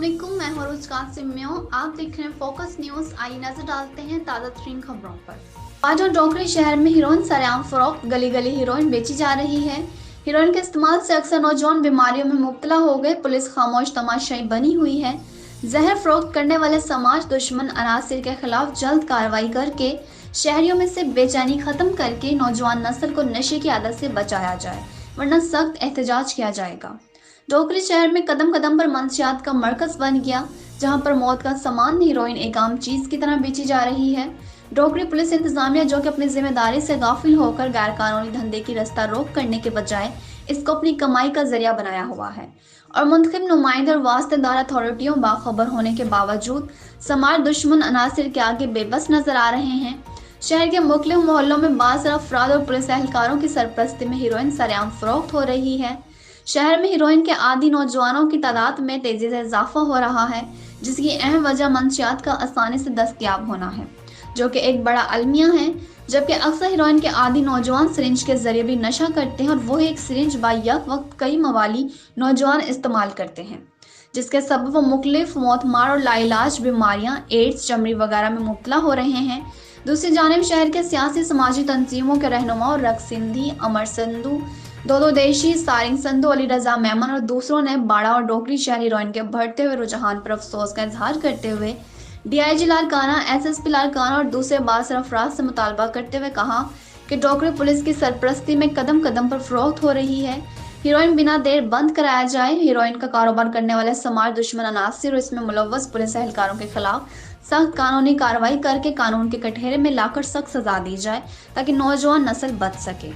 अस्सलामुअलैकुम, मैं हूं रोज कासिम में हूं। आप देख रहे हैं फोकस न्यूज। आइए नजर डालते हैं ताज़ा तरीन खबरों पर। आज और डोकरी शहर में हीरोइन सरेआम फरोख्त, गली गली हीरोइन बेची जा रही है। हीरोइन के इस्तेमाल से अक्सर नौजवान बीमारियों में मुब्तला हो गए। पुलिस खामोश तमाशाई बनी हुई है। जहर फरोख्त करने वाले समाज दुश्मन अनासिर के खिलाफ जल्द कार्रवाई करके शहरियों में से बेचैनी खत्म करके नौजवान नस्ल को नशे की आदत से बचाया जाए, वरना सख्त एहतजाज किया जाएगा। डोकरी शहर में कदम कदम पर मंशियात का मरकज बन गया, जहां पर मौत का सामान हीरोइन एक आम चीज की तरह बेची जा रही है। डोकरी पुलिस इंतजामिया, जो कि अपनी जिम्मेदारी से गाफिल होकर गैर कानूनी धंधे की रास्ता रोक करने के बजाय इसको अपनी कमाई का जरिया बनाया हुआ है, और मुंतखब नुमाइंदे और वास्तेदार अथॉरिटियों बाखबर होने के बावजूद समाज दुश्मन अनासिर के आगे बेबस नजर आ रहे हैं। शहर के मुख्तलिफ मोहल्लों में बाज़ अफराद और पुलिस एहलकारों की सरपरस्ती में हीरोइन सरेआम फरोख्त हो रही है। शहर में हीरोइन के आदी नौजवानों की तादाद में तेजी से इजाफा हो रहा है, जिसकी अहम वजह मंशियात का आसानी से दस्तयाब होना है, जो कि एक बड़ा अलमिया है। जबकि अक्सर हीरोइन के आदी नौजवान सिरिंज के जरिए भी नशा करते हैं, और वो एक सिरिंज बायक वक्त कई मवाली नौजवान इस्तेमाल करते हैं, जिसके सबब वो मुख्तलिफ मौतमार और लाइलाज बीमारियां, एड्स, चमड़ी वगैरह में मुब्तला हो रहे हैं। दूसरी जानिब शहर के सियासी समाजी तंजीमों के रहनुमा और रक्सिंदी, अमर संधू, दो देशी, सारिंग संधू, अली रजा मेमन और दूसरों ने बाड़ा और डोकरी शहर हीरोइन के बढ़ते हुए रुझान पर अफसोस का इजहार करते हुए डीआईजी लारकाना, एसएसपी लारकाना और दूसरे बासर अफराद से मुतालबा करते हुए कहा कि डोकरी पुलिस की सरपरस्ती में कदम कदम पर फरोख्त हो रही है। हीरोइन बिना देर बंद कराया जाए। हीरोइन का कारोबार करने वाले समाज दुश्मन अनासिर और इसमें मुलव्वस पुलिस एहलकारों के खिलाफ सख्त कानूनी कार्रवाई करके कानून के कटघरे में लाकर सख्त सजा दी जाए, ताकि नौजवान नस्ल बच सके।